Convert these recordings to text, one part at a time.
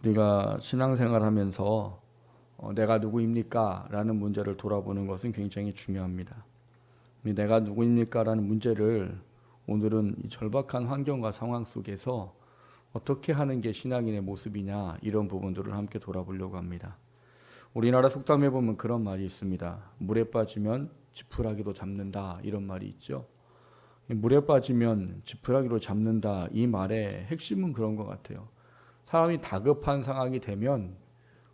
우리가 신앙생활하면서 내가 누구입니까? 라는 문제를 돌아보는 것은 굉장히 중요합니다. 내가 누구입니까? 라는 문제를 오늘은 이 절박한 환경과 상황 속에서 어떻게 하는 게 신앙인의 모습이냐, 이런 부분들을 함께 돌아보려고 합니다. 우리나라 속담에 보면 그런 말이 있습니다. 물에 빠지면 지푸라기로 잡는다, 이런 말이 있죠. 물에 빠지면 지푸라기로 잡는다, 이 말의 핵심은 그런 것 같아요. 사람이 다급한 상황이 되면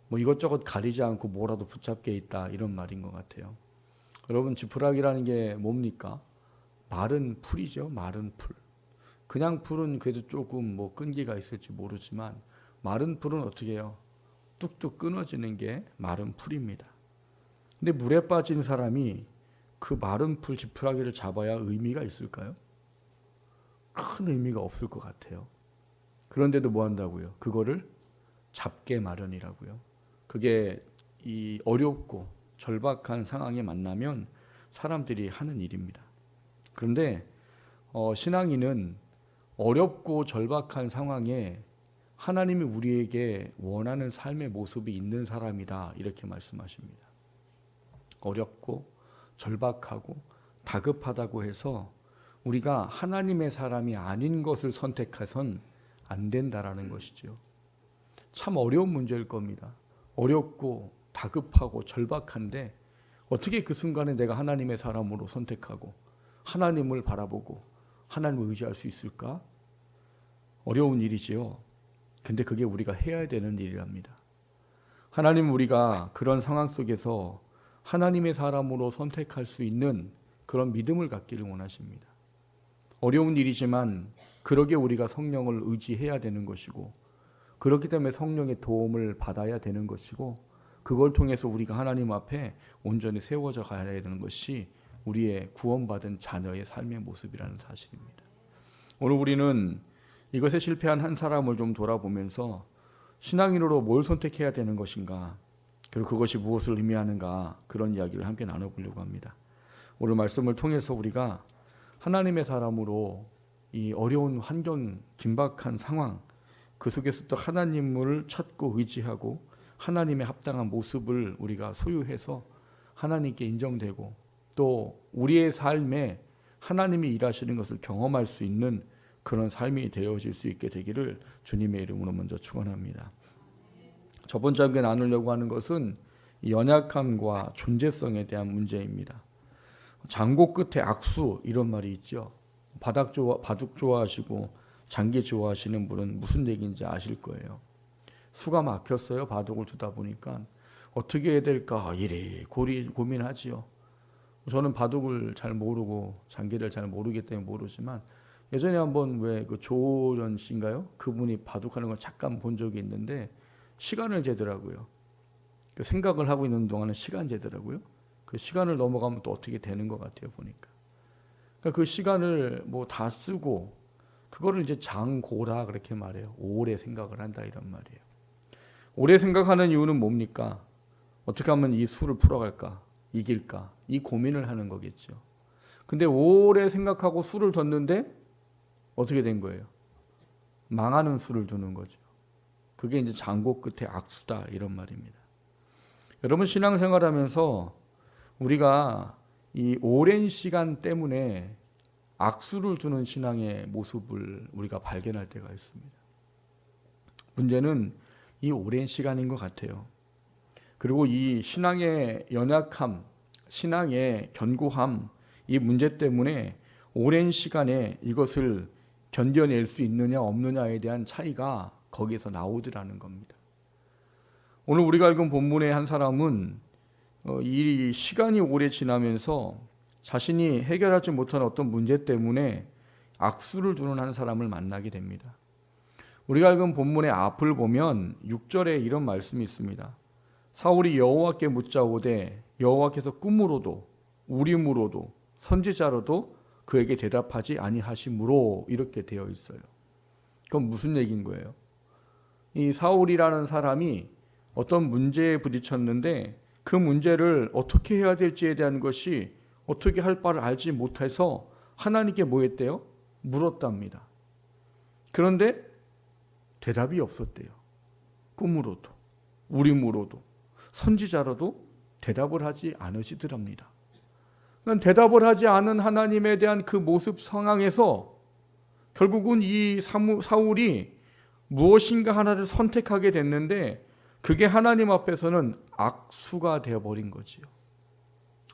뭐 이것저것 가리지 않고 뭐라도 붙잡게 있다, 이런 말인 것 같아요. 여러분, 지푸라기라는 게 뭡니까? 마른 풀이죠. 마른 풀. 그냥 풀은 그래도 조금 뭐 끈기가 있을지 모르지만 마른 풀은 어떻게 해요? 뚝뚝 끊어지는 게 마른 풀입니다. 근데 물에 빠진 사람이 그 마른 풀 지푸라기를 잡아야 의미가 있을까요? 큰 의미가 없을 것 같아요. 그런데도 뭐 한다고요? 그거를 잡게 마련이라고요. 그게 이 어렵고 절박한 상황에 만나면 사람들이 하는 일입니다. 그런데 신앙인은 어렵고 절박한 상황에 하나님이 우리에게 원하는 삶의 모습이 있는 사람이다, 이렇게 말씀하십니다. 어렵고 절박하고 다급하다고 해서 우리가 하나님의 사람이 아닌 것을 선택해선 안 된다라는 것이죠. 참 어려운 문제일 겁니다. 어렵고 다급하고 절박한데 어떻게 그 순간에 내가 하나님의 사람으로 선택하고 하나님을 바라보고 하나님을 의지할 수 있을까? 어려운 일이지요. 근데 그게 우리가 해야 되는 일이랍니다. 하나님, 우리가 그런 상황 속에서 하나님의 사람으로 선택할 수 있는 그런 믿음을 갖기를 원하십니다. 어려운 일이지만 그러게 우리가 성령을 의지해야 되는 것이고, 그렇기 때문에 성령의 도움을 받아야 되는 것이고, 그걸 통해서 우리가 하나님 앞에 온전히 세워져 가야 되는 것이 우리의 구원받은 자녀의 삶의 모습이라는 사실입니다. 오늘 우리는 이것에 실패한 한 사람을 좀 돌아보면서 신앙인으로 뭘 선택해야 되는 것인가, 그리고 그것이 무엇을 의미하는가, 그런 이야기를 함께 나눠보려고 합니다. 오늘 말씀을 통해서 우리가 하나님의 사람으로 이 어려운 환경, 긴박한 상황, 그 속에서 또 하나님을 찾고 의지하고 하나님의 합당한 모습을 우리가 소유해서 하나님께 인정되고 또 우리의 삶에 하나님이 일하시는 것을 경험할 수 있는 그런 삶이 되어질 수 있게 되기를 주님의 이름으로 먼저 축원합니다. 첫 번째 함께 나누려고 하는 것은 연약함과 존재성에 대한 문제입니다. 장고 끝에 악수, 이런 말이 있죠. 바둑 좋아하시고 장기 좋아하시는 분은 무슨 얘기인지 아실 거예요. 수가 막혔어요. 바둑을 두다 보니까 어떻게 해야 될까 이래 고민하지요. 저는 바둑을 잘 모르고 장기를 잘 모르기 때문에 모르지만 예전에 한번 왜 그 조련 씨인가요? 그분이 바둑하는 걸 잠깐 본 적이 있는데 시간을 재더라고요. 그 생각을 하고 있는 동안은 시간 재더라고요. 그 시간을 넘어가면 또 어떻게 되는 것 같아요, 보니까. 그러니까 그 시간을 뭐 다 쓰고 그거를 이제 장고라 그렇게 말해요. 오래 생각을 한다, 이런 말이에요. 오래 생각하는 이유는 뭡니까? 어떻게 하면 이 수를 풀어갈까? 이길까? 이 고민을 하는 거겠죠. 근데 오래 생각하고 수를 뒀는데 어떻게 된 거예요? 망하는 수를 두는 거죠. 그게 이제 장고 끝에 악수다, 이런 말입니다. 여러분, 신앙생활하면서 우리가 이 오랜 시간 때문에 악수를 두는 신앙의 모습을 우리가 발견할 때가 있습니다. 문제는 이 오랜 시간인 것 같아요. 그리고 이 신앙의 연약함, 신앙의 견고함, 이 문제 때문에 오랜 시간에 이것을 견뎌낼 수 있느냐 없느냐에 대한 차이가 거기에서 나오더라는 겁니다. 오늘 우리가 읽은 본문의 한 사람은 이 시간이 오래 지나면서 자신이 해결하지 못한 어떤 문제 때문에 악수를 두는 한 사람을 만나게 됩니다. 우리가 읽은 본문의 앞을 보면 6절에 이런 말씀이 있습니다. 사울이 여호와께 묻자오되 여호와께서 꿈으로도 우림으로도 선지자로도 그에게 대답하지 아니하심으로, 이렇게 되어 있어요. 그건 무슨 얘기인 거예요? 이 사울이라는 사람이 어떤 문제에 부딪혔는데 그 문제를 어떻게 해야 될지에 대한 것이 어떻게 할 바를 알지 못해서 하나님께 뭐 했대요? 물었답니다. 그런데 대답이 없었대요. 꿈으로도 우림으로도 선지자로도 대답을 하지 않으시더랍니다. 그러니까 대답을 하지 않은 하나님에 대한 그 모습 상황에서 결국은 이 사울이 무엇인가 하나를 선택하게 됐는데 그게 하나님 앞에서는 악수가 되어버린 거지요.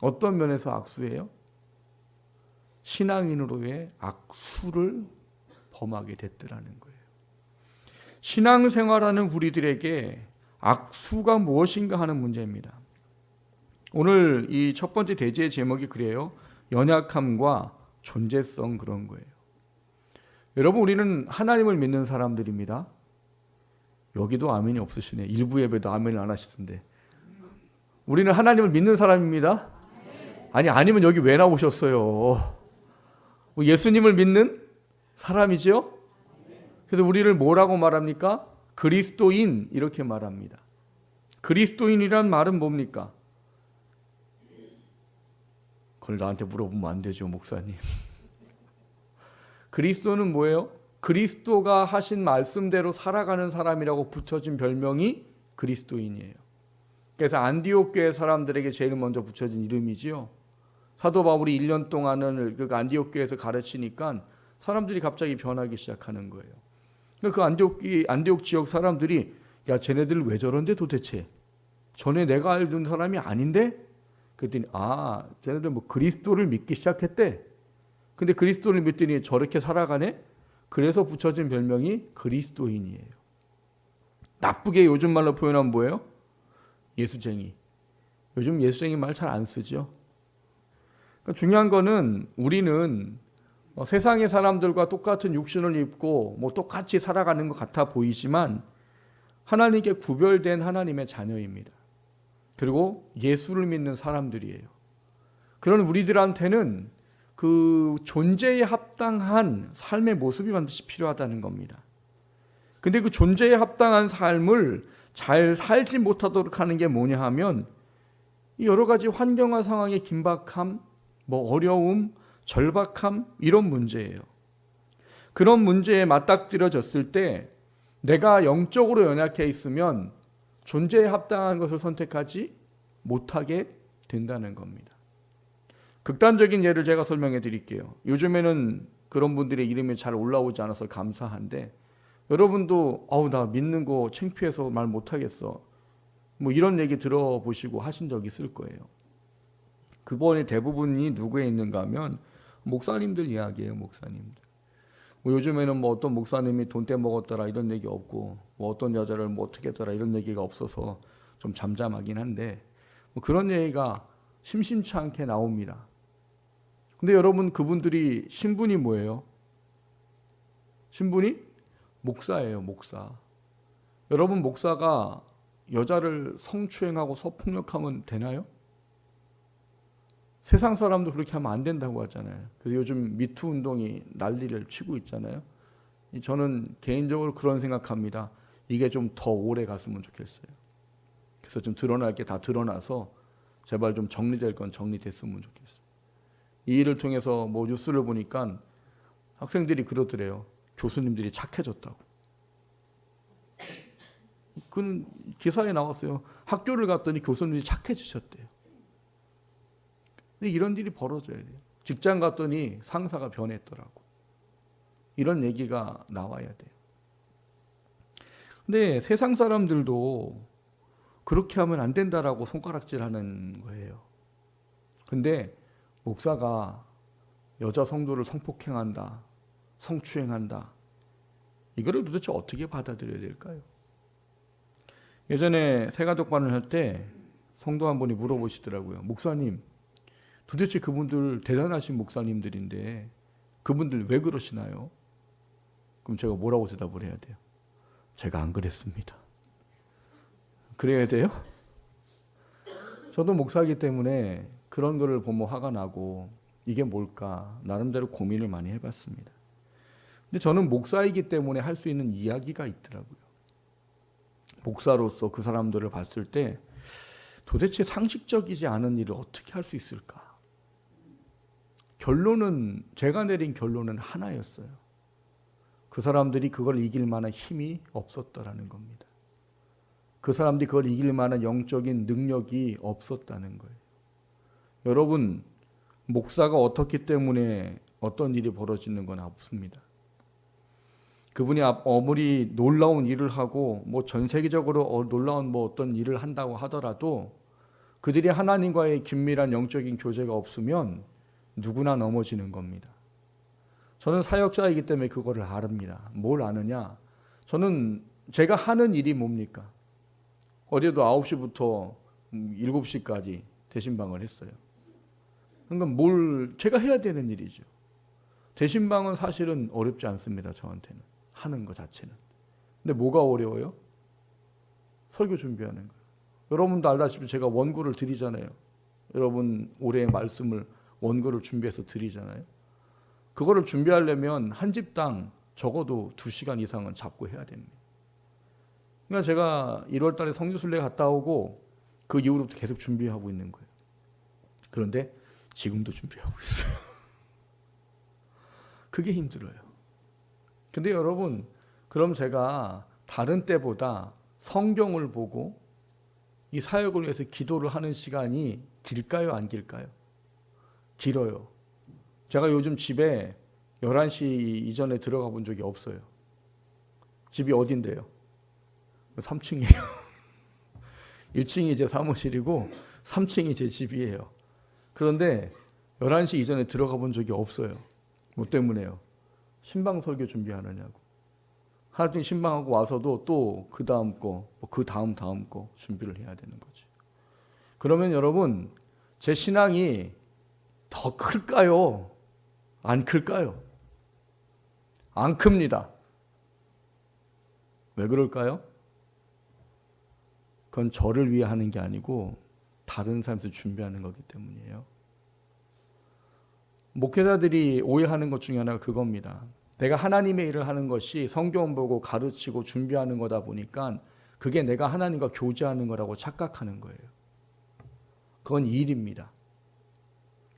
어떤 면에서 악수예요? 신앙인으로의 악수를 범하게 됐더라는 거예요. 신앙생활하는 우리들에게 악수가 무엇인가 하는 문제입니다. 오늘 이 첫 번째 대제의 제목이 그래요. 연약함과 존재성 그런 거예요. 여러분 우리는 하나님을 믿는 사람들입니다. 여기도 아멘이 없으시네. 일부 예배도 아멘을 안 하시던데. 우리는 하나님을 믿는 사람입니다. 아니면 여기 왜 나오셨어요? 예수님을 믿는 사람이죠. 그래서 우리를 뭐라고 말합니까? 그리스도인 이렇게 말합니다. 그리스도인이란 말은 뭡니까? 그걸 나한테 물어보면 안 되죠, 목사님. 그리스도는 뭐예요? 그리스도가 하신 말씀대로 살아가는 사람이라고 붙여진 별명이 그리스도인이에요. 그래서 안디옥 교회 사람들에게 제일 먼저 붙여진 이름이지요. 사도 바울이 1년 동안을 그 안디옥 교회에서 가르치니까 사람들이 갑자기 변하기 시작하는 거예요. 그 안디옥 지역 사람들이 야 쟤네들 왜 저런데 도대체? 전에 내가 알던 사람이 아닌데? 그랬더니 쟤네들 뭐 그리스도를 믿기 시작했대. 근데 그리스도를 믿더니 저렇게 살아가네? 그래서 붙여진 별명이 그리스도인이에요. 나쁘게 요즘 말로 표현하면 뭐예요? 예수쟁이. 요즘 예수쟁이 말 잘 안 쓰죠. 그러니까 중요한 거는 우리는 세상의 사람들과 똑같은 육신을 입고 똑같이 살아가는 것 같아 보이지만 하나님께 구별된 하나님의 자녀입니다. 그리고 예수를 믿는 사람들이에요. 그런 우리들한테는 그 존재에 합당한 삶의 모습이 반드시 필요하다는 겁니다. 근데 그 존재에 합당한 삶을 잘 살지 못하도록 하는 게 뭐냐 하면 여러 가지 환경과 상황의 긴박함, 어려움, 절박함 이런 문제예요. 그런 문제에 맞닥뜨려졌을 때 내가 영적으로 연약해 있으면 존재에 합당한 것을 선택하지 못하게 된다는 겁니다. 극단적인 예를 제가 설명해 드릴게요. 요즘에는 그런 분들의 이름이 잘 올라오지 않아서 감사한데 여러분도 나 믿는 거 창피해서 말 못하겠어. 이런 얘기 들어보시고 하신 적 있을 거예요. 그분의 대부분이 누구에 있는가 하면 목사님들 이야기예요. 목사님들. 요즘에는 어떤 목사님이 돈 떼먹었더라 이런 얘기 없고 어떤 여자를 어떻게 했더라 이런 얘기가 없어서 좀 잠잠하긴 한데 그런 얘기가 심심치 않게 나옵니다. 근데 여러분 그분들이 신분이 뭐예요? 신분이 목사예요. 목사. 여러분 목사가 여자를 성추행하고 성폭력하면 되나요? 세상 사람도 그렇게 하면 안 된다고 하잖아요. 그래서 요즘 미투 운동이 난리를 치고 있잖아요. 저는 개인적으로 그런 생각합니다. 이게 좀 더 오래 갔으면 좋겠어요. 그래서 좀 드러날 게 다 드러나서 제발 좀 정리될 건 정리됐으면 좋겠어요. 이 일을 통해서 뉴스를 보니까 학생들이 그러더래요. 교수님들이 착해졌다고. 그건 기사에 나왔어요. 학교를 갔더니 교수님들이 착해지셨대요. 근데 이런 일이 벌어져야 돼요. 직장 갔더니 상사가 변했더라고. 이런 얘기가 나와야 돼요. 근데 세상 사람들도 그렇게 하면 안 된다라고 손가락질하는 거예요. 근데 목사가 여자 성도를 성폭행한다, 성추행한다. 이거를 도대체 어떻게 받아들여야 될까요? 예전에 새가족반을 할 때 성도 한 분이 물어보시더라고요. 목사님, 도대체 그분들 대단하신 목사님들인데 그분들 왜 그러시나요? 그럼 제가 뭐라고 대답을 해야 돼요? 제가 안 그랬습니다. 그래야 돼요? 저도 목사이기 때문에 그런 거를 보면 화가 나고 이게 뭘까 나름대로 고민을 많이 해봤습니다. 근데 저는 목사이기 때문에 할 수 있는 이야기가 있더라고요. 목사로서 그 사람들을 봤을 때 도대체 상식적이지 않은 일을 어떻게 할 수 있을까? 제가 내린 결론은 하나였어요. 그 사람들이 그걸 이길 만한 힘이 없었더라는 겁니다. 그 사람들이 그걸 이길 만한 영적인 능력이 없었다는 거예요. 여러분, 목사가 어떻기 때문에 어떤 일이 벌어지는 건 없습니다. 그분이 아무리 놀라운 일을 하고 뭐 전 세계적으로 놀라운 뭐 어떤 일을 한다고 하더라도 그들이 하나님과의 긴밀한 영적인 교제가 없으면 누구나 넘어지는 겁니다. 저는 사역자이기 때문에 그거를 압니다. 뭘 아느냐? 저는 제가 하는 일이 뭡니까? 어제도 9시부터 7시까지 대신방을 했어요. 그러니까 뭘 제가 해야 되는 일이죠. 대신방은 사실은 어렵지 않습니다. 저한테는. 하는 것 자체는. 근데 뭐가 어려워요? 설교 준비하는 거예요. 여러분도 알다시피 제가 원고를 드리잖아요. 여러분 올해의 말씀을 원고를 준비해서 드리잖아요. 그거를 준비하려면 한 집당 적어도 2시간 이상은 잡고 해야 됩니다. 그러니까 제가 1월 달에 성지순례 갔다 오고 그 이후로부터 계속 준비하고 있는 거예요. 그런데 지금도 준비하고 있어요. 그게 힘들어요. 근데 여러분, 그럼 제가 다른 때보다 성경을 보고 이 사역을 위해서 기도를 하는 시간이 길까요? 안 길까요? 길어요. 제가 요즘 집에 11시 이전에 들어가 본 적이 없어요. 집이 어딘데요? 3층이에요. 1층이 제 사무실이고 3층이 제 집이에요. 그런데 11시 이전에 들어가 본 적이 없어요. 뭐 때문에요? 신방 설교 준비하느냐고. 하루 종일 신방하고 와서도 또 그 다음 거, 그 다음 거 준비를 해야 되는 거지. 그러면 여러분, 제 신앙이 더 클까요? 안 클까요? 안 큽니다. 왜 그럴까요? 그건 저를 위해 하는 게 아니고 다른 사람들 준비하는 거기 때문이에요. 목회자들이 오해하는 것 중에 하나가 그겁니다. 내가 하나님의 일을 하는 것이 성경 보고 가르치고 준비하는 거다 보니까 그게 내가 하나님과 교제하는 거라고 착각하는 거예요. 그건 일입니다.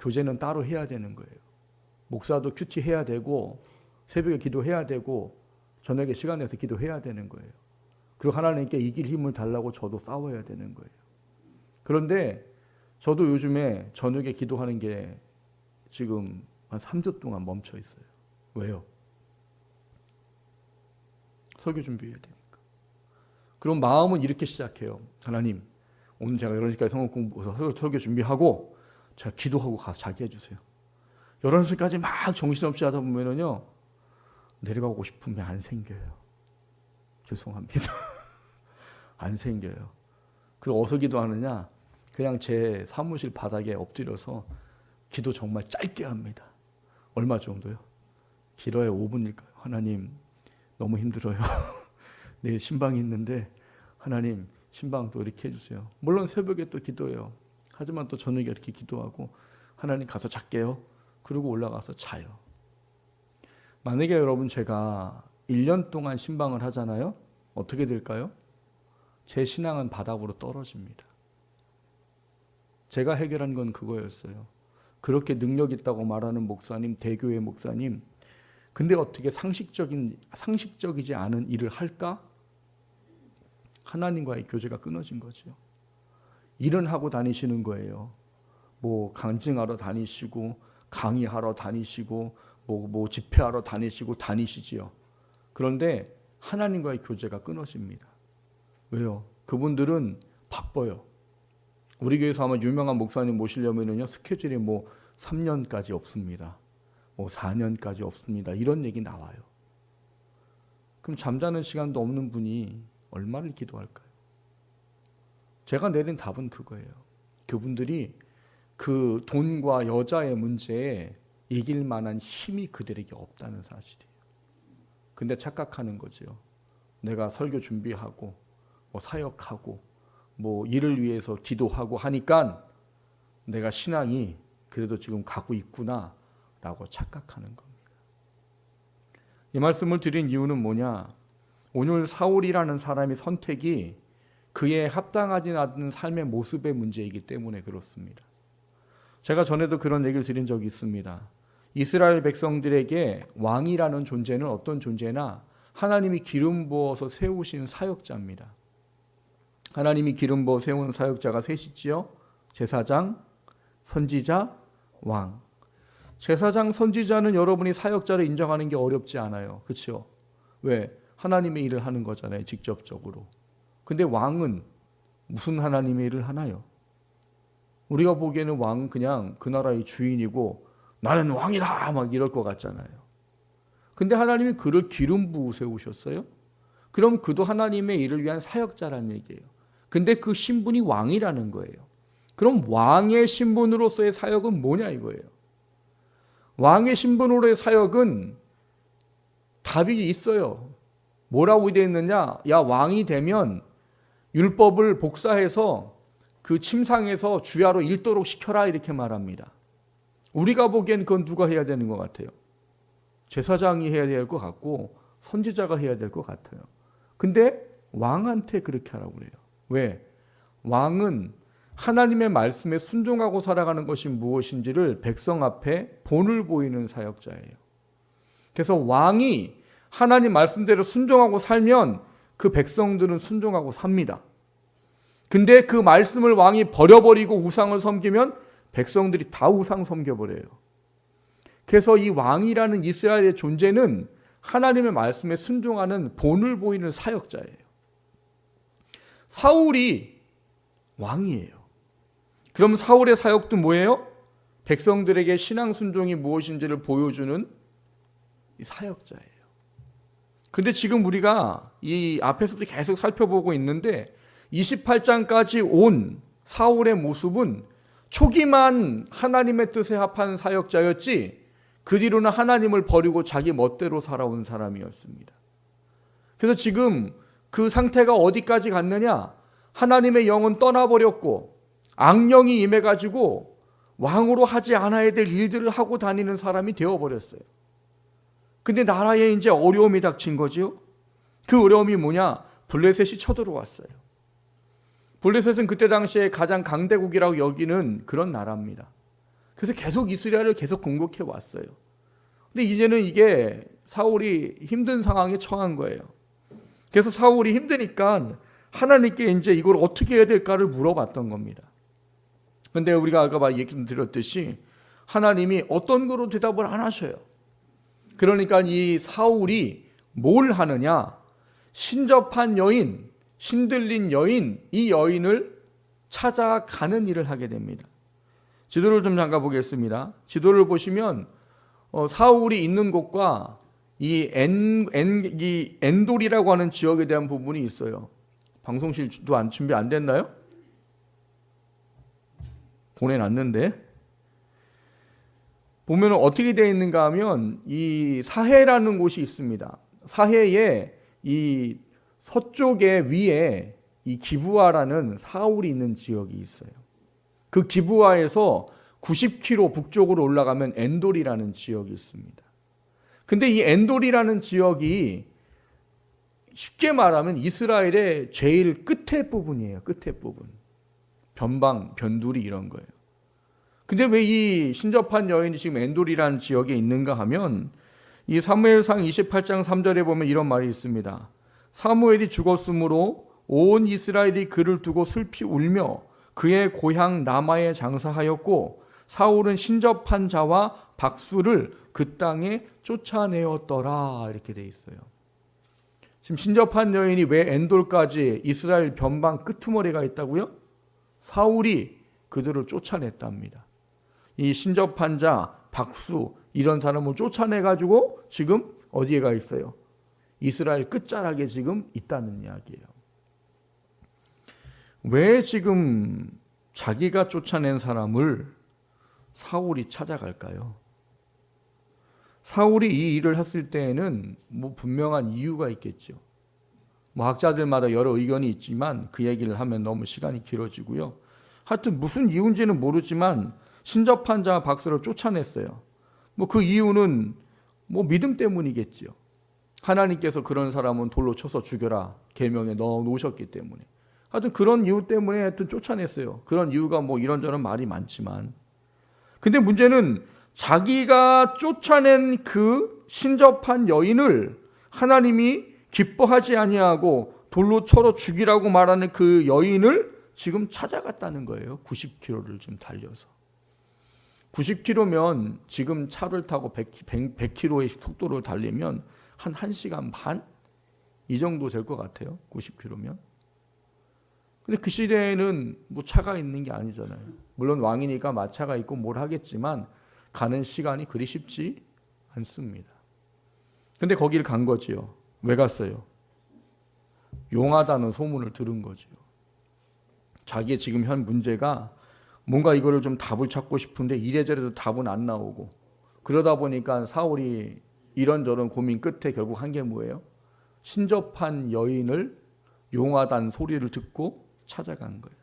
교제는 따로 해야 되는 거예요. 목사도 큐티 해야 되고 새벽에 기도해야 되고 저녁에 시간 내서 기도해야 되는 거예요. 그리고 하나님께 이길 힘을 달라고 저도 싸워야 되는 거예요. 그런데 저도 요즘에 저녁에 기도하는 게 지금 한 3주 동안 멈춰 있어요. 왜요? 설교 준비해야 되니까. 그럼 마음은 이렇게 시작해요. 하나님, 오늘 제가 11시까지 성경 공부해서 설교 준비하고 제가 기도하고 가서 자기 해주세요. 11시까지 막 정신없이 하다 보면요, 내려가고 싶으면 안 생겨요. 죄송합니다. 안 생겨요. 그리고 어디서 기도하느냐? 그냥 제 사무실 바닥에 엎드려서 기도 정말 짧게 합니다. 얼마 정도요? 길어야 5분일까요? 하나님, 너무 힘들어요. 내일 신방이 있는데 하나님, 신방도 이렇게 해주세요. 물론 새벽에 또 기도해요. 하지만 또 저녁에 이렇게 기도하고 하나님 가서 잘게요. 그리고 올라가서 자요. 만약에 여러분 제가 1년 동안 신방을 하잖아요. 어떻게 될까요? 제 신앙은 바닥으로 떨어집니다. 제가 해결한 건 그거였어요. 그렇게 능력 있다고 말하는 목사님, 대교회 목사님, 근데 어떻게 상식적이지 않은 일을 할까? 하나님과의 교제가 끊어진 거죠. 일은 하고 다니시는 거예요. 뭐 간증하러 다니시고 강의하러 다니시고 뭐 집회하러 다니시지요. 그런데 하나님과의 교제가 끊어집니다. 왜요? 그분들은 바빠요. 우리 교회에서 아마 유명한 목사님 모시려면요 스케줄이 뭐 3년까지 없습니다. 뭐 4년까지 없습니다. 이런 얘기 나와요. 그럼 잠자는 시간도 없는 분이 얼마를 기도할까요? 제가 내린 답은 그거예요. 그분들이 그 돈과 여자의 문제에 이길 만한 힘이 그들에게 없다는 사실이에요. 근데 착각하는 거죠. 내가 설교 준비하고 뭐 사역하고 뭐 일을 위해서 기도하고 하니까 내가 신앙이 그래도 지금 가고 있구나 라고 착각하는 겁니다. 이 말씀을 드린 이유는 뭐냐? 오늘 사울이라는 사람의 선택이 그에 합당하지 않은 삶의 모습의 문제이기 때문에 그렇습니다. 제가 전에도 그런 얘기를 드린 적이 있습니다. 이스라엘 백성들에게 왕이라는 존재는 어떤 존재나 하나님이 기름 부어서 세우신 사역자입니다. 하나님이 기름 부어 세운 사역자가 셋이지요. 제사장, 선지자, 왕. 제사장, 선지자는 여러분이 사역자를 인정하는 게 어렵지 않아요. 그렇죠? 왜? 하나님의 일을 하는 거잖아요. 직접적으로. 근데 왕은 무슨 하나님의 일을 하나요? 우리가 보기에는 왕은 그냥 그 나라의 주인이고 나는 왕이다 막 이럴 것 같잖아요. 근데 하나님이 그를 기름 부어 세우셨어요. 그럼 그도 하나님의 일을 위한 사역자라는 얘기예요. 근데 그 신분이 왕이라는 거예요. 그럼 왕의 신분으로서의 사역은 뭐냐 이거예요. 왕의 신분으로의 사역은 답이 있어요. 뭐라고 되어 있느냐? 야, 왕이 되면 율법을 복사해서 그 침상에서 주야로 읽도록 시켜라 이렇게 말합니다. 우리가 보기엔 그건 누가 해야 되는 것 같아요? 제사장이 해야 될 것 같고 선지자가 해야 될 것 같아요. 근데 왕한테 그렇게 하라고 그래요. 왜? 왕은 하나님의 말씀에 순종하고 살아가는 것이 무엇인지를 백성 앞에 본을 보이는 사역자예요. 그래서 왕이 하나님 말씀대로 순종하고 살면 그 백성들은 순종하고 삽니다. 근데 그 말씀을 왕이 버려버리고 우상을 섬기면 백성들이 다 우상 섬겨버려요. 그래서 이 왕이라는 이스라엘의 존재는 하나님의 말씀에 순종하는 본을 보이는 사역자예요. 사울이 왕이에요. 그럼 사울의 사역도 뭐예요? 백성들에게 신앙 순종이 무엇인지를 보여주는 이 사역자예요. 근데 지금 우리가 이 앞에서도 계속 살펴보고 있는데 28장까지 온 사울의 모습은 초기만 하나님의 뜻에 합한 사역자였지 그 뒤로는 하나님을 버리고 자기 멋대로 살아온 사람이었습니다. 그래서 지금 그 상태가 어디까지 갔느냐? 하나님의 영은 떠나버렸고 악령이 임해가지고 왕으로 하지 않아야 될 일들을 하고 다니는 사람이 되어버렸어요. 근데 나라에 이제 어려움이 닥친 거지요. 그 어려움이 뭐냐? 블레셋이 쳐들어왔어요. 블레셋은 그때 당시에 가장 강대국이라고 여기는 그런 나라입니다. 그래서 계속 이스라엘을 계속 공격해 왔어요. 근데 이제는 이게 사울이 힘든 상황에 처한 거예요. 그래서 사울이 힘드니까 하나님께 이제 이걸 어떻게 해야 될까를 물어봤던 겁니다. 근데 우리가 아까 얘기 드렸듯이 하나님이 어떤 거로 대답을 안 하셔요. 그러니까 이 사울이 뭘 하느냐? 신접한 여인, 신들린 여인, 이 여인을 찾아가는 일을 하게 됩니다. 지도를 좀 잠깐 보겠습니다. 지도를 보시면 사울이 있는 곳과 이 엔돌이라고 하는 지역에 대한 부분이 있어요. 방송실도 준비 안 됐나요? 보내놨는데 보면 어떻게 되어 있는가 하면 이 사해라는 곳이 있습니다. 사해에 이 서쪽에 위에 이 기브아라는 사울이 있는 지역이 있어요. 그 기브아에서 90km 북쪽으로 올라가면 엔돌이라는 지역이 있습니다. 근데 이 엔돌이라는 지역이 쉽게 말하면 이스라엘의 제일 끝에 부분이에요. 끝에 부분. 변방, 변두리 이런 거예요. 근데 왜 이 신접한 여인이 지금 엔돌이라는 지역에 있는가 하면 이 사무엘상 28장 3절에 보면 이런 말이 있습니다. 사무엘이 죽었으므로 온 이스라엘이 그를 두고 슬피 울며 그의 고향 라마에 장사하였고 사울은 신접한 자와 박수를 그 땅에 쫓아내었더라 이렇게 돼 있어요. 지금 신접한 여인이 왜 엔돌까지 이스라엘 변방 끄트머리가 있다고요? 사울이 그들을 쫓아냈답니다. 이 신접한 자, 박수 이런 사람을 쫓아내가지고 지금 어디에 가 있어요? 이스라엘 끝자락에 지금 있다는 이야기예요. 왜 지금 자기가 쫓아낸 사람을 사울이 찾아갈까요? 사울이 이 일을 했을 때에는 뭐 분명한 이유가 있겠죠. 뭐 학자들마다 여러 의견이 있지만 그 얘기를 하면 너무 시간이 길어지고요. 하여튼 무슨 이유인지는 모르지만 신접한 자 박수를 쫓아냈어요. 뭐 그 이유는 뭐 믿음 때문이겠죠. 하나님께서 그런 사람은 돌로 쳐서 죽여라 계명에 넣어 놓으셨기 때문에. 하여튼 그런 이유 때문에 하여튼 쫓아냈어요. 그런 이유가 뭐 이런저런 말이 많지만. 근데 문제는 자기가 쫓아낸 그 신접한 여인을 하나님이 기뻐하지 아니하고 돌로 쳐서 죽이라고 말하는 그 여인을 지금 찾아갔다는 거예요. 90km를 좀 달려서. 90km면 지금 차를 타고 100km의 속도를 달리면 한 1시간 반? 이 정도 될 것 같아요. 90km면. 근데 그 시대에는 뭐 차가 있는 게 아니잖아요. 물론 왕이니까 마차가 있고 뭘 하겠지만 가는 시간이 그리 쉽지 않습니다. 근데 거기를 간 거지요. 왜 갔어요? 용하다는 소문을 들은 거지요. 자기의 지금 현 문제가 뭔가 이거를 좀 답을 찾고 싶은데 이래저래도 답은 안 나오고, 그러다 보니까 사울이 이런저런 고민 끝에 결국 한 게 뭐예요? 신접한 여인을 용하다는 소리를 듣고 찾아간 거예요.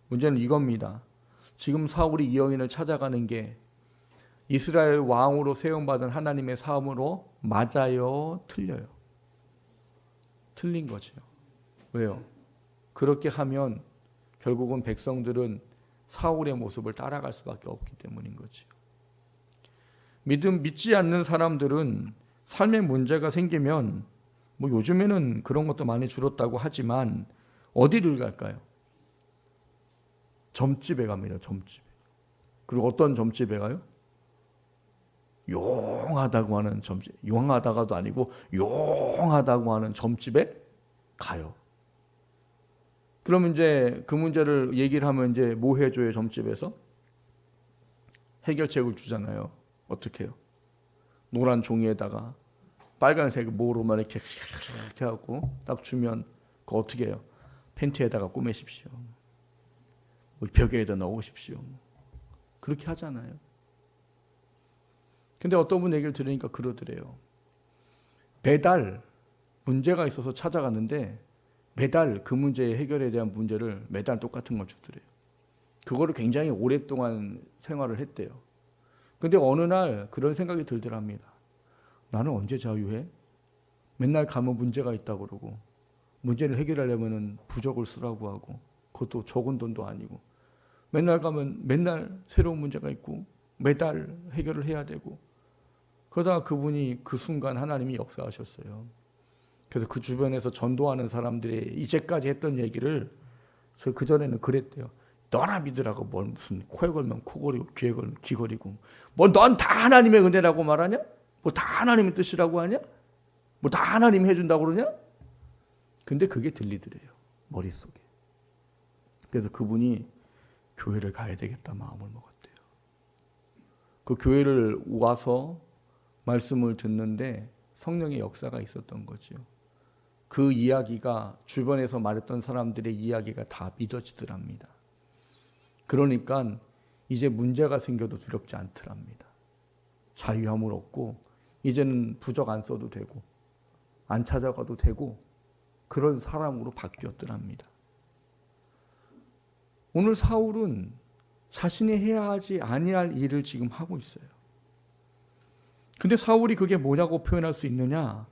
문제는 이겁니다. 지금 사울이 이 여인을 찾아가는 게 이스라엘 왕으로 세움받은 하나님의 사람으로 맞아요? 틀려요? 틀린 거죠. 왜요? 그렇게 하면 결국은 백성들은 사울의 모습을 따라갈 수밖에 없기 때문인 거죠. 믿지 않는 사람들은 삶에 문제가 생기면 뭐 요즘에는 그런 것도 많이 줄었다고 하지만 어디를 갈까요? 점집에 갑니다. 점집에. 그리고 어떤 점집에 가요? 용하다고 하는 점집. 용하다가도 아니고 용하다고 하는 점집에 가요. 그러면 이제 그 문제를 얘기를 하면 이제 뭐 해줘요? 점집에서 해결책을 주잖아요. 어떻게 해요? 노란 종이에다가 빨간색 모로만 이렇게 하고 딱 주면 그거 어떻게 해요? 팬티에다가 꾸미십시오. 벽에다 넣으십시오. 그렇게 하잖아요. 근데 어떤 분 얘기를 들으니까 그러더래요. 매달 문제가 있어서 찾아갔는데 매달 그 문제의 해결에 대한 문제를 매달 똑같은 걸 주더래요. 그거를 굉장히 오랫동안 생활을 했대요. 근데 어느 날 그런 생각이 들더랍니다. 나는 언제 자유해? 맨날 가면 문제가 있다고 그러고 문제를 해결하려면 부적을 쓰라고 하고 그것도 적은 돈도 아니고 맨날 가면 맨날 새로운 문제가 있고 매달 해결을 해야 되고 그러다가 그분이 그 순간 하나님이 역사하셨어요. 그래서 그 주변에서 전도하는 사람들이 이제까지 했던 얘기를 그전에는 그랬대요. 너나 믿으라고 뭘 무슨 코에 걸면 코걸이고 귀에 걸면 귀걸이고 뭐 넌 다 하나님의 은혜라고 말하냐? 뭐 다 하나님의 뜻이라고 하냐? 뭐 다 하나님이 해준다고 그러냐? 근데 그게 들리더래요. 머릿속에. 그래서 그분이 교회를 가야 되겠다 마음을 먹었대요. 그 교회를 와서 말씀을 듣는데 성령의 역사가 있었던 거죠. 그 이야기가 주변에서 말했던 사람들의 이야기가 다 믿어지더랍니다. 그러니까 이제 문제가 생겨도 두렵지 않더랍니다. 자유함을 얻고 이제는 부적 안 써도 되고 안 찾아가도 되고 그런 사람으로 바뀌었더랍니다. 오늘 사울은 자신이 해야 하지 아니할 일을 지금 하고 있어요. 근데 사울이 그게 뭐냐고 표현할 수 있느냐?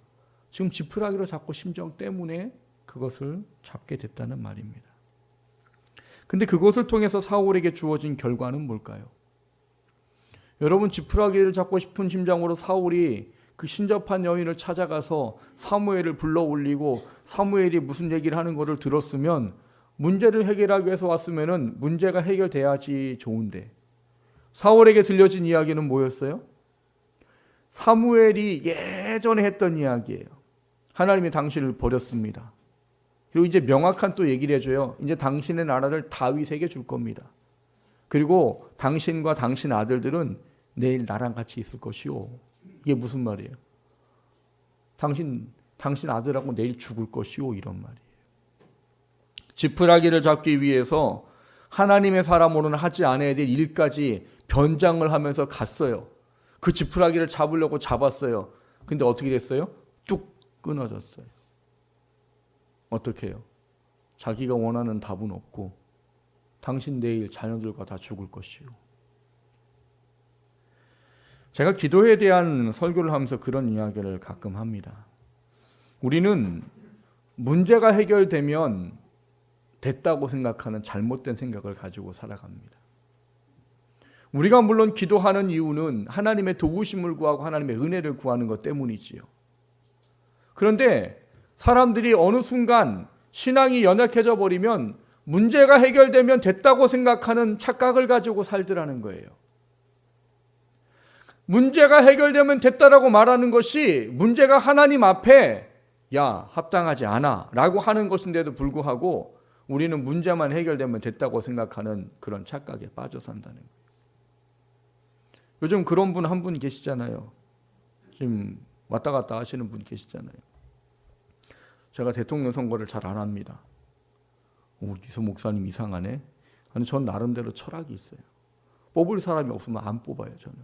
지금 지푸라기로 잡고 심정 때문에 그것을 잡게 됐다는 말입니다. 근데 그것을 통해서 사울에게 주어진 결과는 뭘까요? 여러분, 지푸라기를 잡고 싶은 심정으로 사울이 그 신접한 여인을 찾아가서 사무엘을 불러 올리고 사무엘이 무슨 얘기를 하는 것을 들었으면 문제를 해결하기 위해서 왔으면 문제가 해결돼야지 좋은데 사울에게 들려진 이야기는 뭐였어요? 사무엘이 예전에 했던 이야기예요. 하나님이 당신을 버렸습니다. 그리고 이제 명확한 또 얘기를 해줘요. 이제 당신의 나라를 다윗에게 줄 겁니다. 그리고 당신과 당신 아들들은 내일 나랑 같이 있을 것이요. 이게 무슨 말이에요? 당신 아들하고 내일 죽을 것이요. 이런 말이에요. 지푸라기를 잡기 위해서 하나님의 사람으로는 하지 않아야 될 일까지 변장을 하면서 갔어요. 그 지푸라기를 잡으려고 잡았어요. 근데 어떻게 됐어요? 뚝 끊어졌어요. 어떻게 해요? 자기가 원하는 답은 없고 당신 내일 자녀들과 다 죽을 것이요. 제가 기도에 대한 설교를 하면서 그런 이야기를 가끔 합니다. 우리는 문제가 해결되면 됐다고 생각하는 잘못된 생각을 가지고 살아갑니다. 우리가 물론 기도하는 이유는 하나님의 도우심을 구하고 하나님의 은혜를 구하는 것 때문이지요. 그런데 사람들이 어느 순간 신앙이 연약해져 버리면 문제가 해결되면 됐다고 생각하는 착각을 가지고 살더라는 거예요. 문제가 해결되면 됐다라고 말하는 것이 문제가 하나님 앞에 합당하지 않아 라고 하는 것인데도 불구하고 우리는 문제만 해결되면 됐다고 생각하는 그런 착각에 빠져 산다는 거예요. 요즘 그런 분 한 분 계시잖아요. 지금 왔다 갔다 하시는 분 계시잖아요. 제가 대통령 선거를 잘 안 합니다. 이서 목사님 이상하네. 아니, 전 나름대로 철학이 있어요. 뽑을 사람이 없으면 안 뽑아요. 저는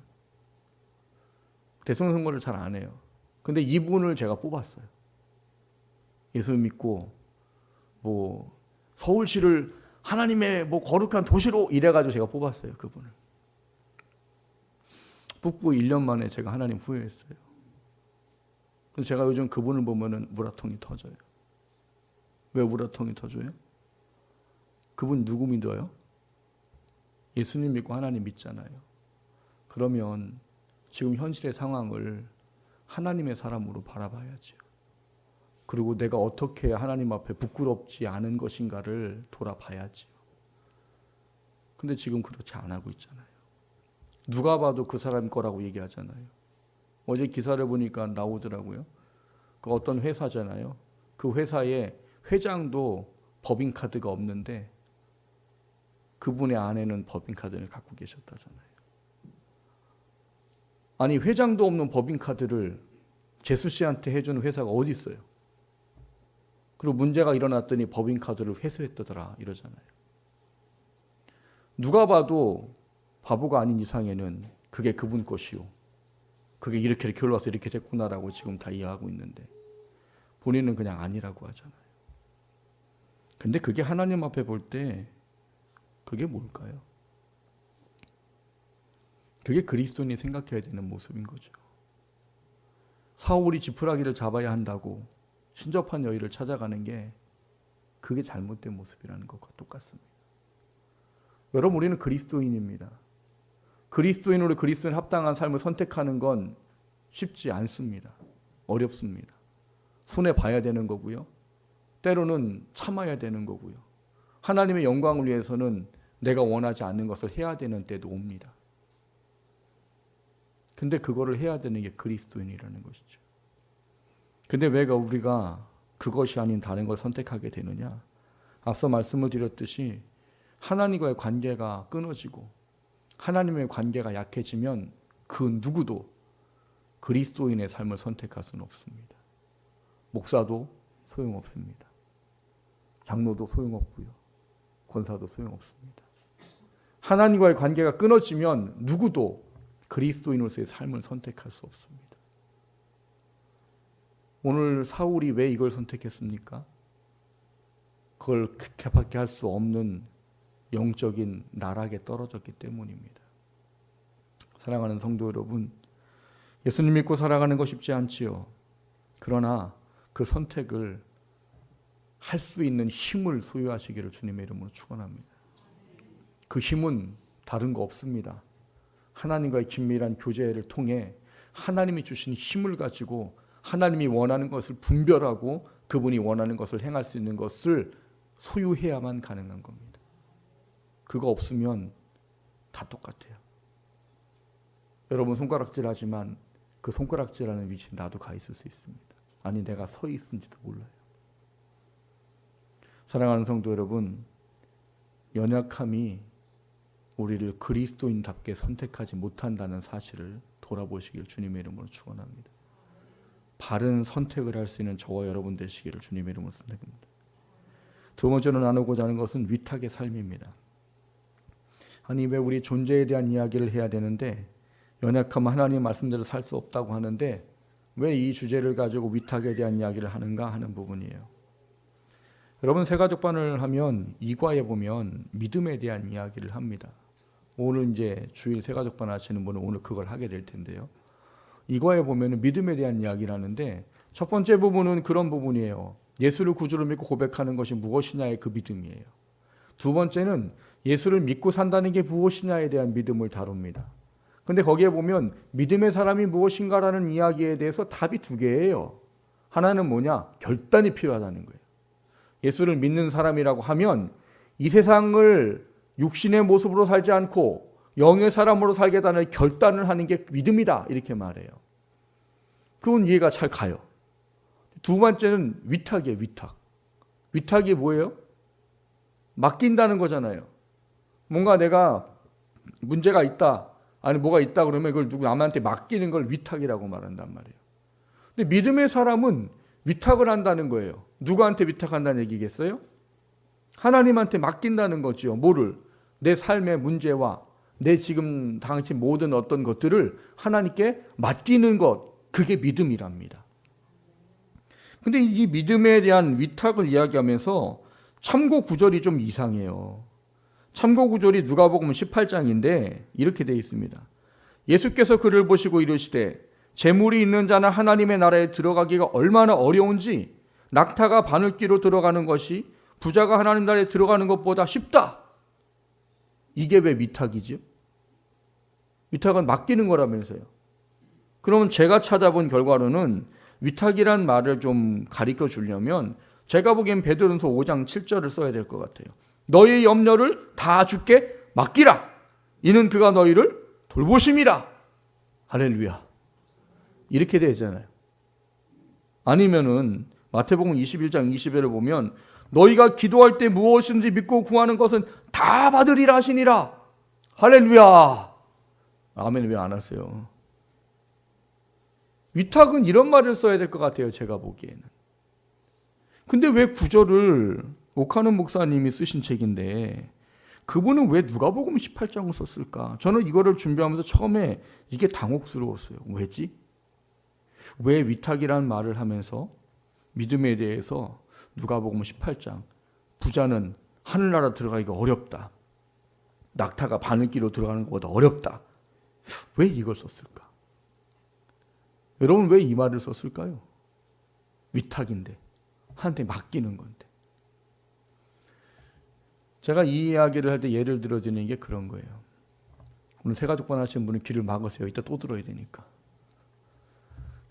대통령 선거를 잘 안 해요. 근데 이분을 제가 뽑았어요. 예수 믿고 서울시를 하나님의 거룩한 도시로 이래가지고 제가 뽑았어요. 그분을 뽑고 1년 만에 제가 하나님 후회했어요. 그래서 제가 요즘 그분을 보면은 우라통이 터져요. 왜 우라통이 터져요? 그분 누구 믿어요? 예수님 믿고 하나님 믿잖아요. 그러면 지금 현실의 상황을 하나님의 사람으로 바라봐야죠. 그리고 내가 어떻게 하나님 앞에 부끄럽지 않은 것인가를 돌아봐야죠. 근데 지금 그렇지 안 하고 있잖아요. 누가 봐도 그 사람 거라고 얘기하잖아요. 어제 기사를 보니까 나오더라고요. 그 어떤 회사잖아요. 그 회사에 회장도 법인카드가 없는데 그분의 아내는 법인카드를 갖고 계셨다잖아요. 아니, 회장도 없는 법인카드를 재수 씨한테 해주는 회사가 어디 있어요? 그리고 문제가 일어났더니 법인카드를 회수했다더라 이러잖아요. 누가 봐도 바보가 아닌 이상에는 그게 그분 것이요. 그게 이렇게 올라서 이렇게 됐구나라고 지금 다 이해하고 있는데 본인은 그냥 아니라고 하잖아요. 근데 그게 하나님 앞에 볼 때 그게 뭘까요? 그게 그리스도인이 생각해야 되는 모습인 거죠. 사울이 지푸라기를 잡아야 한다고 신접한 여인을 찾아가는 게 그게 잘못된 모습이라는 것과 똑같습니다. 여러분, 우리는 그리스도인입니다. 그리스도인으로 그리스도인 합당한 삶을 선택하는 건 쉽지 않습니다. 어렵습니다. 손해 봐야 되는 거고요. 때로는 참아야 되는 거고요. 하나님의 영광을 위해서는 내가 원하지 않는 것을 해야 되는 때도 옵니다. 근데 그거를 해야 되는 게 그리스도인이라는 것이죠. 근데 왜 우리가 그것이 아닌 다른 걸 선택하게 되느냐? 앞서 말씀을 드렸듯이 하나님과의 관계가 끊어지고 하나님의 관계가 약해지면 그 누구도 그리스도인의 삶을 선택할 수는 없습니다. 목사도 소용없습니다. 장로도 소용없고요. 권사도 소용없습니다. 하나님과의 관계가 끊어지면 누구도 그리스도인으로서의 삶을 선택할 수 없습니다. 오늘 사울이 왜 이걸 선택했습니까? 그걸 개밖에 할 수 없는 영적인 나락에 떨어졌기 때문입니다. 사랑하는 성도 여러분, 예수님 믿고 살아가는 거 쉽지 않지요. 그러나 그 선택을 할 수 있는 힘을 소유하시기를 주님의 이름으로 축원합니다. 그 힘은 다른 거 없습니다. 하나님과의 긴밀한 교제를 통해 하나님이 주신 힘을 가지고 하나님이 원하는 것을 분별하고 그분이 원하는 것을 행할 수 있는 것을 소유해야만 가능한 겁니다. 그거 없으면 다 똑같아요. 여러분 손가락질 하지만 그 손가락질하는 위치에 나도 가 있을 수 있습니다. 아니, 내가 서 있은지도 몰라요. 사랑하는 성도 여러분, 연약함이 우리를 그리스도인답게 선택하지 못한다는 사실을 돌아보시길 주님의 이름으로 축원합니다. 바른 선택을 할 수 있는 저와 여러분 되시기를 주님의 이름으로 선택합니다. 두 번째로 나누고자 하는 것은 위탁의 삶입니다. 아니, 왜 우리 존재에 대한 이야기를 해야 되는데 연약하면 하나님의 말씀대로 살 수 없다고 하는데 왜 이 주제를 가지고 위탁에 대한 이야기를 하는가 하는 부분이에요. 여러분, 새가족반을 하면 2과에 보면 믿음에 대한 이야기를 합니다. 오늘 이제 주일 새가족반 하시는 분은 오늘 그걸 하게 될 텐데요. 2과에 보면 믿음에 대한 이야기를 하는데 첫 번째 부분은 그런 부분이에요. 예수를 구주로 믿고 고백하는 것이 무엇이냐의 그 믿음이에요. 두 번째는 예수를 믿고 산다는 게 무엇이냐에 대한 믿음을 다룹니다. 근데 거기에 보면 믿음의 사람이 무엇인가라는 이야기에 대해서 답이 두 개예요. 하나는 뭐냐? 결단이 필요하다는 거예요. 예수를 믿는 사람이라고 하면 이 세상을 육신의 모습으로 살지 않고 영의 사람으로 살겠다는 결단을 하는 게 믿음이다, 이렇게 말해요. 그건 이해가 잘 가요. 두 번째는 위탁이에요. 위탁이 뭐예요? 맡긴다는 거잖아요. 뭔가 내가 문제가 있다, 아니 뭐가 있다 그러면 그걸 누구 남한테 맡기는 걸 위탁이라고 말한단 말이에요. 근데 믿음의 사람은 위탁을 한다는 거예요. 누구한테 위탁한다는 얘기겠어요? 하나님한테 맡긴다는 거지요. 뭐를? 내 삶의 문제와 내 지금 당신 모든 어떤 것들을 하나님께 맡기는 것, 그게 믿음이랍니다. 근데 이 믿음에 대한 위탁을 이야기하면서 참고 구절이 좀 이상해요. 참고 구절이 누가복음 18장인데 이렇게 되어 있습니다. 예수께서 그를 보시고 이르시되 재물이 있는 자는 하나님의 나라에 들어가기가 얼마나 어려운지 낙타가 바늘귀로 들어가는 것이 부자가 하나님 나라에 들어가는 것보다 쉽다. 이게 왜 위탁이죠? 위탁은 맡기는 거라면서요. 그러면 제가 찾아본 결과로는 위탁이란 말을 좀 가르쳐 주려면 제가 보기엔 베드로전서 5장 7절을 써야 될 것 같아요. 너희의 염려를 다 주께 맡기라. 이는 그가 너희를 돌보심이라. 할렐루야. 이렇게 되잖아요. 아니면은 마태복음 21장 20절을 보면 너희가 기도할 때 무엇인지 믿고 구하는 것은 다 받으리라 하시니라. 할렐루야. 아멘. 왜 안 하세요? 위탁은 이런 말을 써야 될 것 같아요. 제가 보기에는. 근데 왜 구절을 오카는 목사님이 쓰신 책인데 그분은 왜 누가복음 18장을 썼을까? 저는 이거를 준비하면서 처음에 이게 당혹스러웠어요. 왜지? 왜 위탁이라는 말을 하면서 믿음에 대해서 누가복음 18장 부자는 하늘나라 들어가기가 어렵다. 낙타가 바늘귀로 들어가는 것보다 어렵다. 왜 이걸 썼을까? 여러분 왜 이 말을 썼을까요? 위탁인데 하나님께 맡기는 건데. 제가 이 이야기를 할 때 예를 들어드리는 게 그런 거예요. 오늘 새가족반 하시는 분은 귀를 막으세요. 이따 또 들어야 되니까.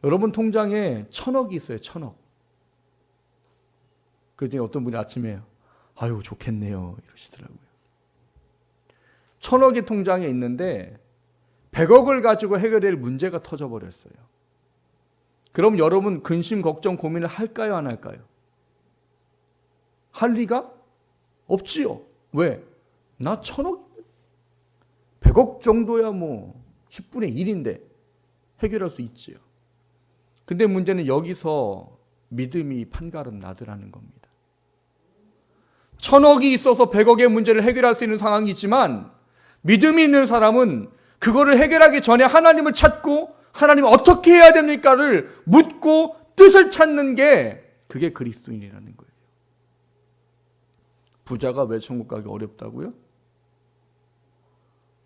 여러분 통장에 1,000억이 있어요. 1,000억. 그랬더니 어떤 분이 아침에 아유 좋겠네요 이러시더라고요. 1,000억이 통장에 있는데 100억을 가지고 해결될 문제가 터져버렸어요. 그럼 여러분 근심 걱정 고민을 할까요 안 할까요? 할 리가 없지요. 왜? 나 1,000억 100억 정도야 뭐 10분의 1인데 해결할 수 있지요. 근데 문제는 여기서 믿음이 판가름 나더라는 겁니다. 1,000억이 있어서 100억의 문제를 해결할 수 있는 상황이지만 믿음이 있는 사람은 그거를 해결하기 전에 하나님을 찾고 하나님 어떻게 해야 됩니까를 묻고 뜻을 찾는 게 그게 그리스도인이라는 거예요. 부자가 왜 천국 가기 어렵다고요?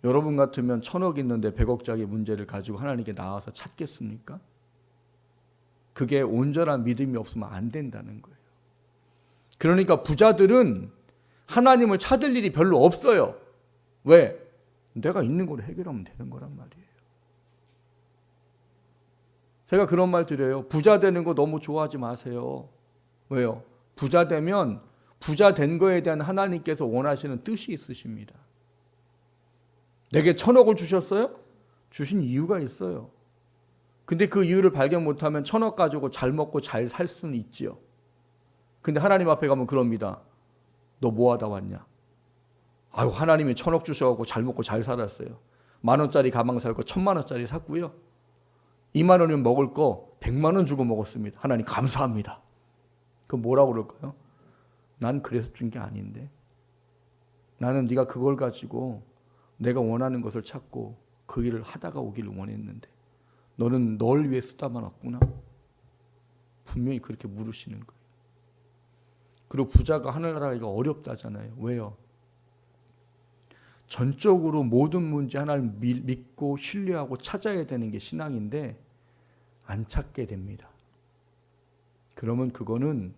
여러분 같으면 1,000억 있는데 100억짜리 문제를 가지고 하나님께 나와서 찾겠습니까? 그게 온전한 믿음이 없으면 안 된다는 거예요. 그러니까 부자들은 하나님을 찾을 일이 별로 없어요. 왜? 내가 있는 걸 해결하면 되는 거란 말이에요. 제가 그런 말 드려요. 부자 되는 거 너무 좋아하지 마세요. 왜요? 부자 되면 부자 된 거에 대한 하나님께서 원하시는 뜻이 있으십니다. 내게 1,000억을 주셨어요? 주신 이유가 있어요. 근데 그 이유를 발견 못하면 1,000억 가지고 잘 먹고 잘 살 수는 있지요. 근데 하나님 앞에 가면 그럽니다. 너 뭐 하다 왔냐? 아유 하나님이 1,000억 주셔갖고 잘 먹고 잘 살았어요. 10,000원짜리 가방 살 거 1,000,000원짜리 샀고요. 2만 원이면 먹을 거 100만 원 주고 먹었습니다. 하나님 감사합니다. 그럼 뭐라고 그럴까요? 난 그래서 준 게 아닌데. 나는 네가 그걸 가지고 내가 원하는 것을 찾고 그 일을 하다가 오기를 원했는데 너는 널 위해 쓰다만 왔구나. 분명히 그렇게 물으시는 거예요. 그리고 부자가 하늘나라 가기가 어렵다잖아요. 왜요? 전적으로 모든 문제 하나를 믿고 신뢰하고 찾아야 되는 게 신앙인데 안 찾게 됩니다. 그러면 그거는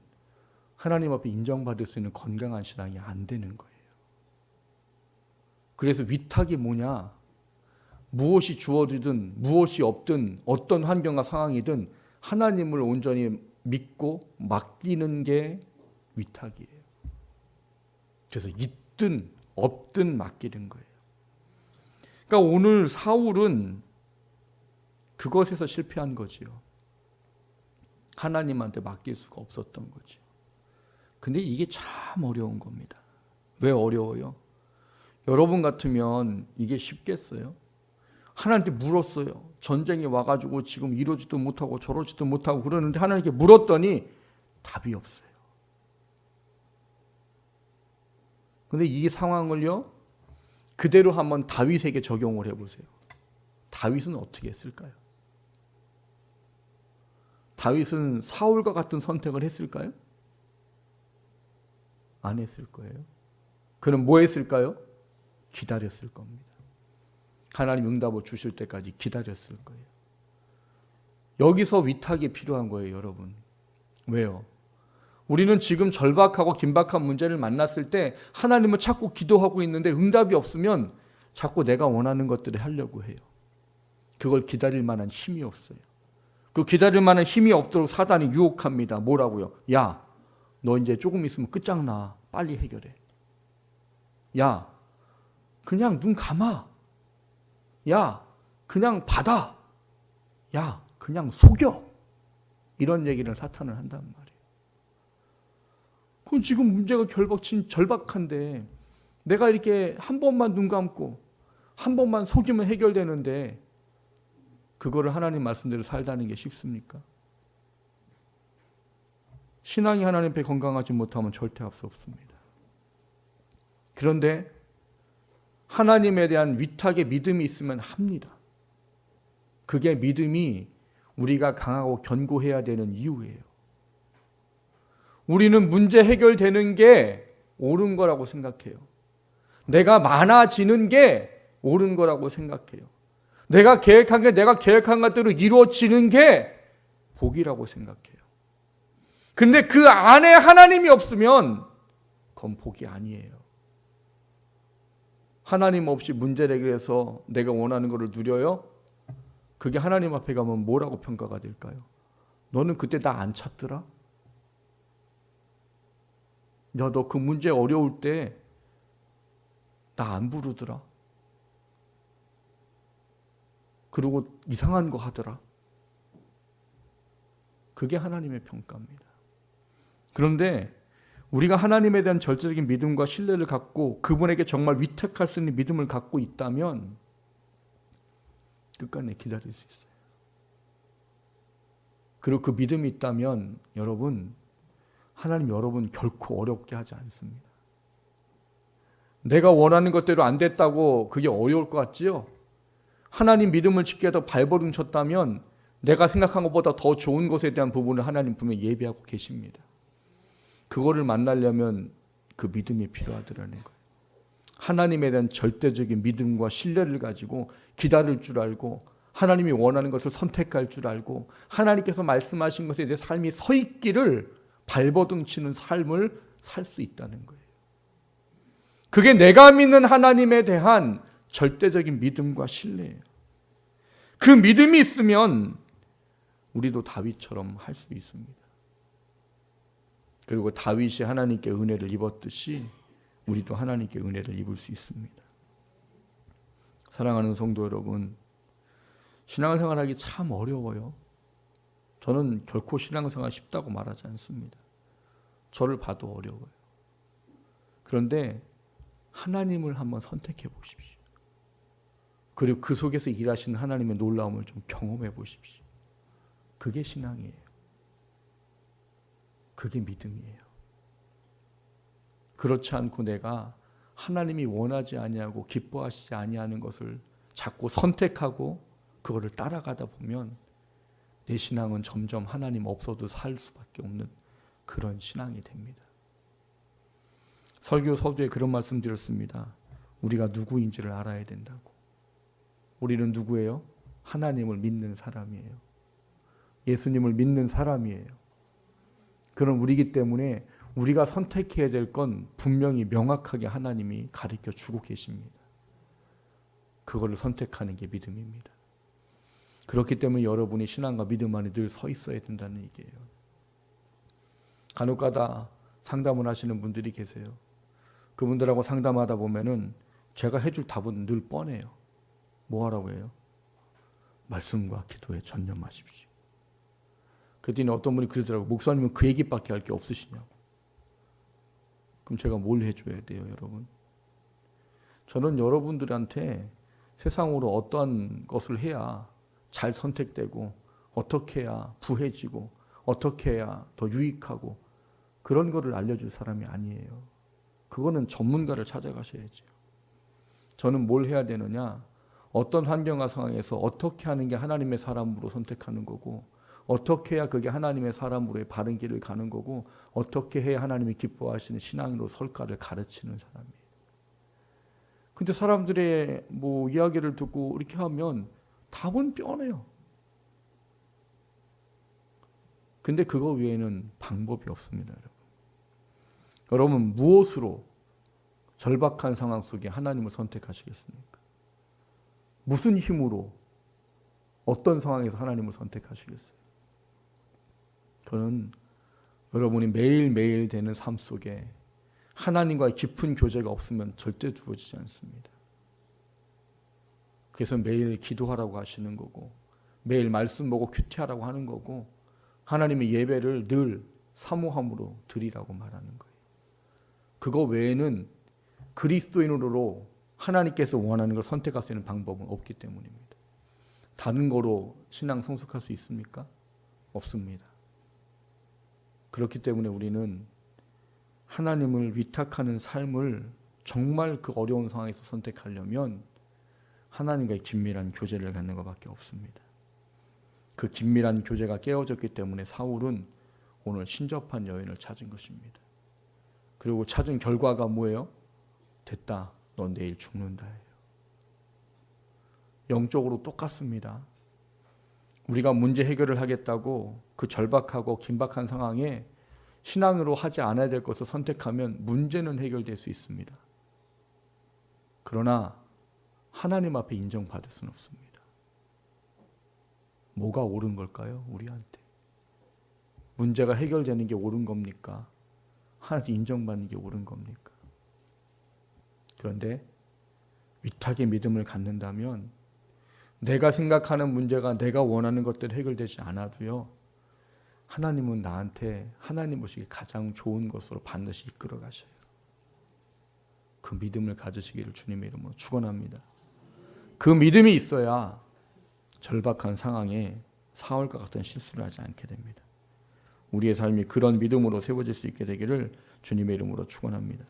하나님 앞에 인정받을 수 있는 건강한 신앙이 안 되는 거예요. 그래서 위탁이 뭐냐? 무엇이 주어지든 무엇이 없든 어떤 환경과 상황이든 하나님을 온전히 믿고 맡기는 게 위탁이에요. 그래서 있든 없든 맡기는 거예요. 그러니까 오늘 사울은 그것에서 실패한 거지요. 하나님한테 맡길 수가 없었던 거죠. 근데 이게 참 어려운 겁니다. 왜 어려워요? 여러분 같으면 이게 쉽겠어요? 하나님께 물었어요. 전쟁이 와가지고 지금 이러지도 못하고 저러지도 못하고 그러는데 하나님께 물었더니 답이 없어요. 근데 이 상황을요, 그대로 한번 다윗에게 적용을 해보세요. 다윗은 어떻게 했을까요? 다윗은 사울과 같은 선택을 했을까요? 안 했을 거예요. 그는 뭐 했을까요? 기다렸을 겁니다. 하나님 응답을 주실 때까지 기다렸을 거예요. 여기서 위탁이 필요한 거예요, 여러분. 왜요? 우리는 지금 절박하고 긴박한 문제를 만났을 때 하나님을 찾고 기도하고 있는데 응답이 없으면 자꾸 내가 원하는 것들을 하려고 해요. 그걸 기다릴 만한 힘이 없어요. 그 기다릴 만한 힘이 없도록 사단이 유혹합니다. 뭐라고요? 야, 너 이제 조금 있으면 끝장나. 빨리 해결해. 야, 그냥 눈 감아. 야, 그냥 받아. 야, 그냥 속여. 이런 얘기를 사탄은 한단 말이에요. 그럼 지금 문제가 절박한데 내가 이렇게 한 번만 눈 감고 한 번만 속이면 해결되는데 그거를 하나님 말씀대로 살다는 게 쉽습니까? 신앙이 하나님 앞에 건강하지 못하면 절대 할 수 없습니다. 그런데 하나님에 대한 위탁의 믿음이 있으면 합니다. 그게 믿음이 우리가 강하고 견고해야 되는 이유예요. 우리는 문제 해결되는 게 옳은 거라고 생각해요. 내가 많아지는 게 옳은 거라고 생각해요. 내가 계획한 게 내가 계획한 것대로 이루어지는 게 복이라고 생각해요. 근데 그 안에 하나님이 없으면 그건 복이 아니에요. 하나님 없이 문제를 해결해서 내가 원하는 것을 누려요? 그게 하나님 앞에 가면 뭐라고 평가가 될까요? 너는 그때 나 안 찾더라? 야, 너 그 문제 어려울 때 나 안 부르더라? 그리고 이상한 거 하더라? 그게 하나님의 평가입니다. 그런데 우리가 하나님에 대한 절대적인 믿음과 신뢰를 갖고 그분에게 정말 위탁할 수 있는 믿음을 갖고 있다면 끝까지 기다릴 수 있어요. 그리고 그 믿음이 있다면 여러분, 하나님 여러분 결코 어렵게 하지 않습니다. 내가 원하는 것대로 안 됐다고 그게 어려울 것 같지요? 하나님 믿음을 지키기 위해서 발버둥 쳤다면 내가 생각한 것보다 더 좋은 것에 대한 부분을 하나님 분명히 예비하고 계십니다. 그거를 만나려면 그 믿음이 필요하더라는 거예요. 하나님에 대한 절대적인 믿음과 신뢰를 가지고 기다릴 줄 알고 하나님이 원하는 것을 선택할 줄 알고 하나님께서 말씀하신 것에 대해 삶이 서 있기를 발버둥 치는 삶을 살 수 있다는 거예요. 그게 내가 믿는 하나님에 대한 절대적인 믿음과 신뢰예요. 그 믿음이 있으면 우리도 다윗처럼 할 수 있습니다. 그리고 다윗이 하나님께 은혜를 입었듯이 우리도 하나님께 은혜를 입을 수 있습니다. 사랑하는 성도 여러분, 신앙생활하기 참 어려워요. 저는 결코 신앙생활 쉽다고 말하지 않습니다. 저를 봐도 어려워요. 그런데 하나님을 한번 선택해 보십시오. 그리고 그 속에서 일하시는 하나님의 놀라움을 좀 경험해 보십시오. 그게 신앙이에요. 그게 믿음이에요. 그렇지 않고 내가 하나님이 원하지 아니하고 기뻐하시지 아니하는 것을 자꾸 선택하고 그거를 따라가다 보면 내 신앙은 점점 하나님 없어도 살 수밖에 없는 그런 신앙이 됩니다. 설교 서두에 그런 말씀 드렸습니다. 우리가 누구인지를 알아야 된다고. 우리는 누구예요? 하나님을 믿는 사람이에요. 예수님을 믿는 사람이에요. 그런 우리이기 때문에 우리가 선택해야 될 건 분명히 명확하게 하나님이 가르쳐 주고 계십니다. 그거를 선택하는 게 믿음입니다. 그렇기 때문에 여러분이 신앙과 믿음 안에 늘 서 있어야 된다는 얘기예요. 간혹가다 상담을 하시는 분들이 계세요. 그분들하고 상담하다 보면은 제가 해줄 답은 늘 뻔해요. 뭐 하라고 해요? 말씀과 기도에 전념하십시오. 그랬더니 어떤 분이 그러더라고요. 목사님은 그 얘기밖에 할 게 없으시냐고. 그럼 제가 뭘 해줘야 돼요, 여러분? 저는 여러분들한테 세상으로 어떠한 것을 해야 잘 선택되고, 어떻게 해야 부해지고, 어떻게 해야 더 유익하고, 그런 거를 알려줄 사람이 아니에요. 그거는 전문가를 찾아가셔야죠. 저는 뭘 해야 되느냐? 어떤 환경과 상황에서 어떻게 하는 게 하나님의 사람으로 선택하는 거고, 어떻게 해야 그게 하나님의 사람으로의 바른 길을 가는 거고, 어떻게 해야 하나님이 기뻐하시는 신앙으로 설까를 가르치는 사람이에요. 근데 사람들의 뭐 이야기를 듣고 이렇게 하면 답은 뻔해요. 근데 그거 외에는 방법이 없습니다, 여러분. 여러분 무엇으로 절박한 상황 속에 하나님을 선택하시겠습니까? 무슨 힘으로 어떤 상황에서 하나님을 선택하시겠어요? 그는 여러분이 매일매일 되는 삶 속에 하나님과의 깊은 교제가 없으면 절대 주어지지 않습니다. 그래서 매일 기도하라고 하시는 거고, 매일 말씀 보고 큐티하라고 하는 거고, 하나님의 예배를 늘 사모함으로 드리라고 말하는 거예요. 그거 외에는 그리스도인으로 하나님께서 원하는 걸 선택할 수 있는 방법은 없기 때문입니다. 다른 거로 신앙 성숙할 수 있습니까? 없습니다. 그렇기 때문에 우리는 하나님을 위탁하는 삶을 정말 그 어려운 상황에서 선택하려면 하나님과의 긴밀한 교제를 갖는 것밖에 없습니다. 그 긴밀한 교제가 깨어졌기 때문에 사울은 오늘 신접한 여인을 찾은 것입니다. 그리고 찾은 결과가 뭐예요? 됐다, 너 내일 죽는다예요. 영적으로 똑같습니다. 우리가 문제 해결을 하겠다고 그 절박하고 긴박한 상황에 신앙으로 하지 않아야 될 것을 선택하면 문제는 해결될 수 있습니다. 그러나 하나님 앞에 인정받을 수는 없습니다. 뭐가 옳은 걸까요? 우리한테. 문제가 해결되는 게 옳은 겁니까? 하나님 인정받는 게 옳은 겁니까? 그런데 위탁의 믿음을 갖는다면 내가 생각하는 문제가 내가 원하는 것들 해결되지 않아도요, 하나님은 나한테 하나님 보시기에 가장 좋은 것으로 반드시 이끌어 가셔요. 그 믿음을 가지시기를 주님의 이름으로 축원합니다. 그 믿음이 있어야 절박한 상황에 사울과 같은 실수를 하지 않게 됩니다. 우리의 삶이 그런 믿음으로 세워질 수 있게 되기를 주님의 이름으로 축원합니다.